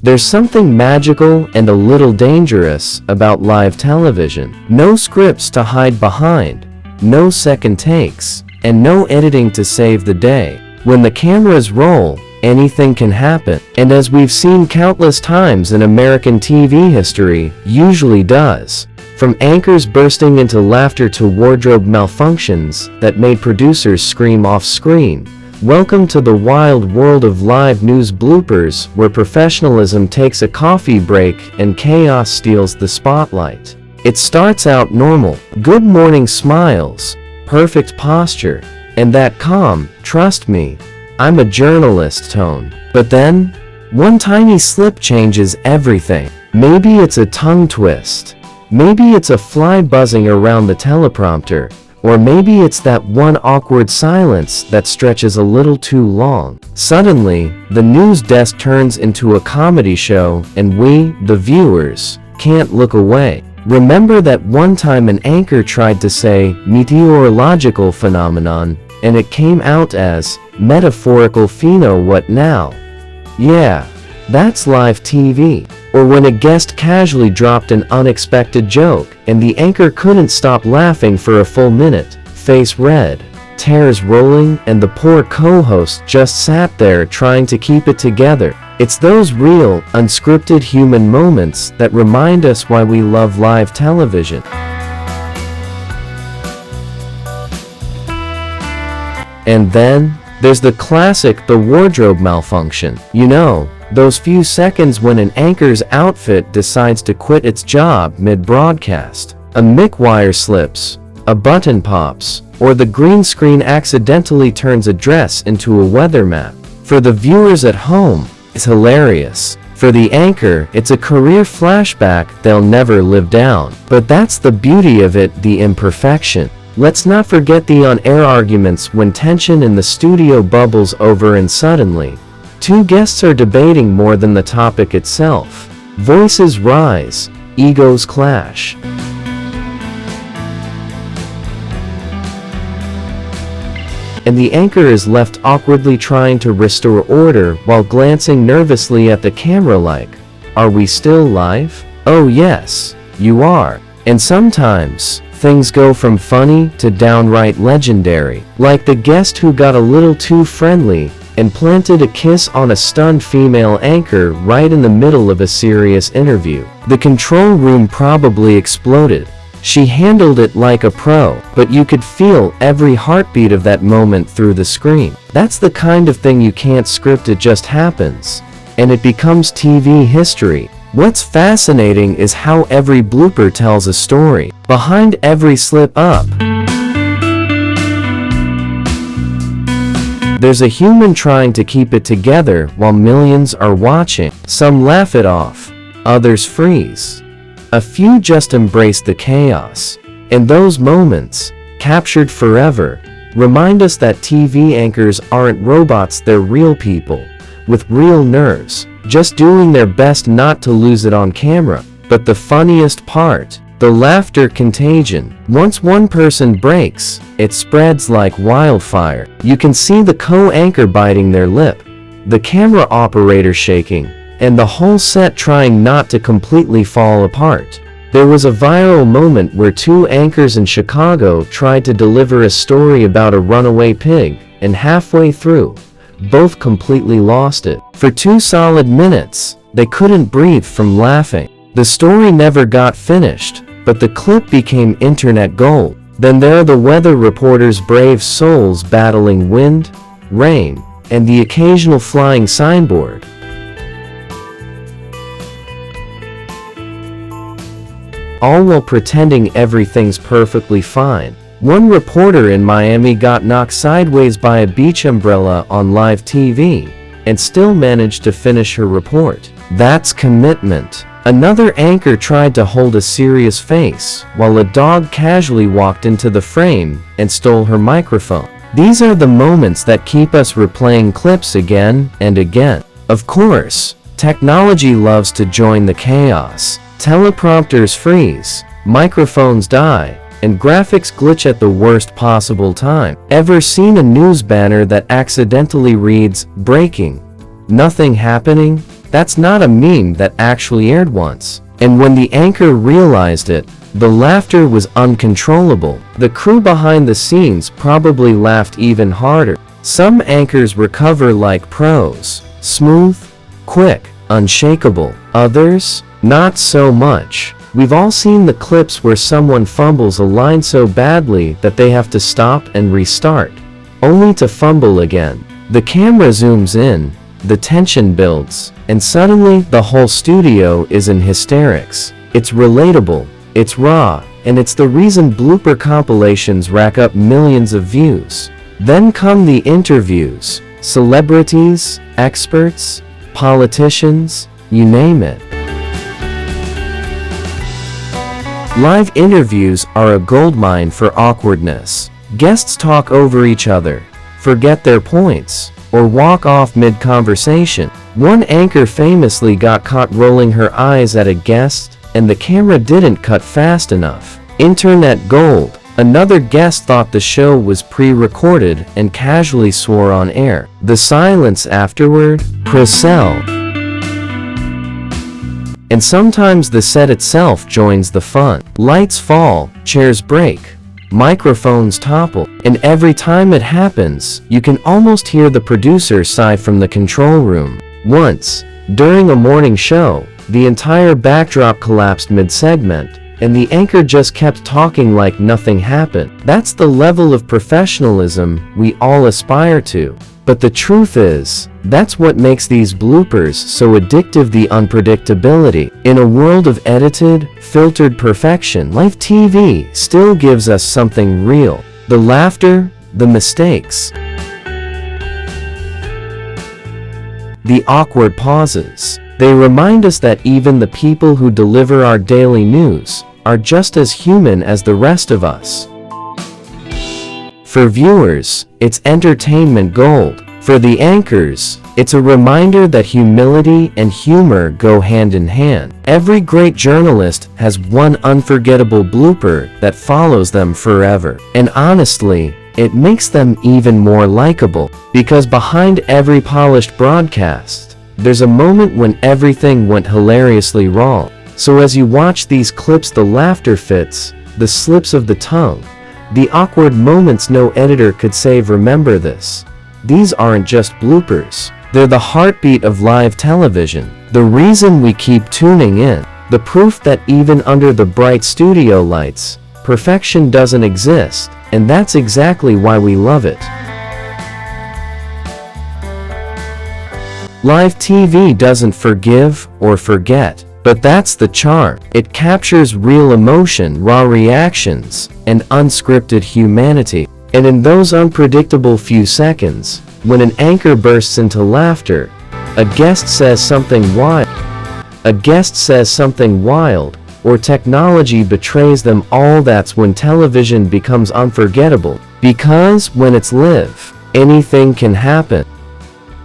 There's something magical and a little dangerous about live television. No scripts to hide behind, no second takes, and no editing to save the day. When the cameras roll, anything can happen, and as we've seen countless times in American TV history, usually does. From anchors bursting into laughter to wardrobe malfunctions that made producers scream off screen. Welcome to the wild world of live news bloopers, where professionalism takes a coffee break and chaos steals the spotlight. It starts out normal, good morning smiles, perfect posture, and that calm, trust me, I'm a journalist tone. But then, one tiny slip changes everything. Maybe it's a tongue twist. Maybe it's a fly buzzing around the teleprompter. Or maybe it's that one awkward silence that stretches a little too long. Suddenly, the news desk turns into a comedy show, and we, the viewers, can't look away. Remember that one time an anchor tried to say meteorological phenomenon, and it came out as metaphorical pheno what now? Yeah, that's live TV. Or when a guest casually dropped an unexpected joke, and the anchor couldn't stop laughing for a full minute, face red, tears rolling, and the poor co-host just sat there trying to keep it together. It's those real, unscripted human moments that remind us why we love live television. And then, there's the classic, the wardrobe malfunction. You know, those few seconds when an anchor's outfit decides to quit its job mid-broadcast. A mic wire slips, a button pops, or the green screen accidentally turns a dress into a weather map. For the viewers at home, it's hilarious. For the anchor, it's a career flashback they'll never live down. But that's the beauty of it, the imperfection. Let's not forget the on-air arguments when tension in the studio bubbles over and suddenly, two guests are debating more than the topic itself. Voices rise, egos clash. And the anchor is left awkwardly trying to restore order while glancing nervously at the camera like, are we still live? Oh yes, you are. And sometimes, things go from funny to downright legendary. Like the guest who got a little too friendly and planted a kiss on a stunned female anchor right in the middle of a serious interview. The control room probably exploded. She handled it like a pro, but you could feel every heartbeat of that moment through the screen. That's the kind of thing you can't script, it just happens. And it becomes TV history. What's fascinating is how every blooper tells a story. Behind every slip up, there's a human trying to keep it together while millions are watching. Some laugh it off, others freeze. A few just embrace the chaos. And those moments, captured forever, remind us that TV anchors aren't robots, they're real people, with real nerves, just doing their best not to lose it on camera. But the funniest part, the laughter contagion. Once one person breaks, it spreads like wildfire. You can see the co-anchor biting their lip, the camera operator shaking, and the whole set trying not to completely fall apart. There was a viral moment where two anchors in Chicago tried to deliver a story about a runaway pig, and halfway through, both completely lost it. For 2 solid minutes, they couldn't breathe from laughing. The story never got finished, but the clip became internet gold. Then there are the weather reporters, brave souls battling wind, rain, and the occasional flying signboard. All while pretending everything's perfectly fine. One reporter in Miami got knocked sideways by a beach umbrella on live TV, and still managed to finish her report. That's commitment. Another anchor tried to hold a serious face, while a dog casually walked into the frame and stole her microphone. These are the moments that keep us replaying clips again and again. Of course, technology loves to join the chaos. Teleprompters freeze, microphones die, and graphics glitch at the worst possible time. Ever seen a news banner that accidentally reads, "Breaking, nothing happening"? That's not a meme that actually aired once. And when the anchor realized it, the laughter was uncontrollable. The crew behind the scenes probably laughed even harder. Some anchors recover like pros. Smooth, quick, unshakable. Others, not so much. We've all seen the clips where someone fumbles a line so badly that they have to stop and restart, only to fumble again. The camera zooms in, the tension builds, and suddenly the whole studio is in hysterics. It's relatable, it's raw, and it's the reason blooper compilations rack up millions of views. Then come the interviews. Celebrities, experts, politicians, you name it. Live interviews are a goldmine for awkwardness. Guests talk over each other, forget their points, or walk off mid-conversation. One anchor famously got caught rolling her eyes at a guest, and the camera didn't cut fast enough. Internet gold. Another guest thought the show was pre-recorded and casually swore on air. The silence afterward? Procel. And sometimes the set itself joins the fun. Lights fall, chairs break, microphones topple, and every time it happens, you can almost hear the producer sigh from the control room. Once, during a morning show, the entire backdrop collapsed mid-segment, and the anchor just kept talking like nothing happened. That's the level of professionalism we all aspire to. But the truth is, that's what makes these bloopers so addictive: the unpredictability. In a world of edited, filtered perfection, live TV still gives us something real. The laughter, the mistakes, the awkward pauses. They remind us that even the people who deliver our daily news are just as human as the rest of us. For viewers, it's entertainment gold. For the anchors, it's a reminder that humility and humor go hand in hand. Every great journalist has one unforgettable blooper that follows them forever. And honestly, it makes them even more likable. Because behind every polished broadcast, there's a moment when everything went hilariously wrong. So as you watch these clips, the laughter fits, the slips of the tongue, the awkward moments no editor could save, remember this. These aren't just bloopers. They're the heartbeat of live television. The reason we keep tuning in. The proof that even under the bright studio lights, perfection doesn't exist, and that's exactly why we love it. Live TV doesn't forgive or forget, but that's the charm. It captures real emotion, raw reactions, and unscripted humanity. And in those unpredictable few seconds, when an anchor bursts into laughter, a guest says something wild, or technology betrays them all, that's when television becomes unforgettable. Because when it's live, anything can happen.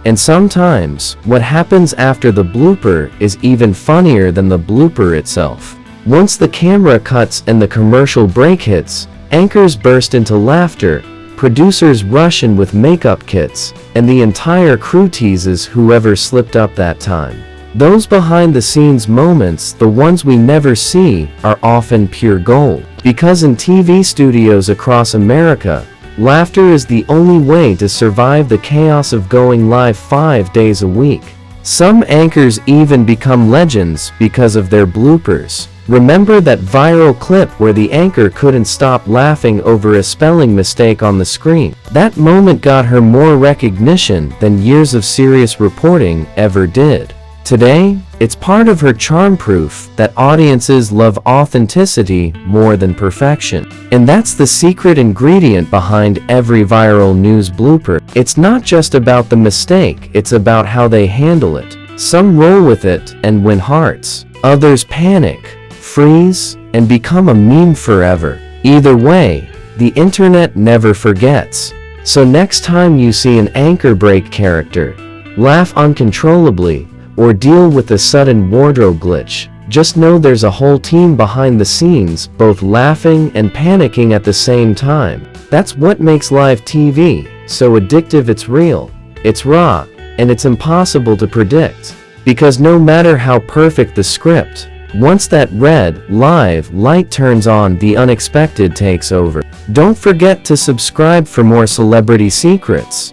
And sometimes, what happens after the blooper is even funnier than the blooper itself. Once the camera cuts and the commercial break hits, anchors burst into laughter, producers rush in with makeup kits, and the entire crew teases whoever slipped up that time. Those behind-the-scenes moments, the ones we never see, are often pure gold. Because in TV studios across America, laughter is the only way to survive the chaos of going live 5 days a week. Some anchors even become legends because of their bloopers. Remember that viral clip where the anchor couldn't stop laughing over a spelling mistake on the screen? That moment got her more recognition than years of serious reporting ever did. Today, it's part of her charm, proof that audiences love authenticity more than perfection. And that's the secret ingredient behind every viral news blooper. It's not just about the mistake, it's about how they handle it. Some roll with it and win hearts. Others panic, freeze, and become a meme forever. Either way, the internet never forgets. So next time you see an anchor break character, laugh uncontrollably, or deal with a sudden wardrobe glitch, just know there's a whole team behind the scenes, both laughing and panicking at the same time. That's what makes live TV so addictive. It's real, it's raw, and it's impossible to predict. Because no matter how perfect the script, once that red, live light turns on, the unexpected takes over. Don't forget to subscribe for more celebrity secrets.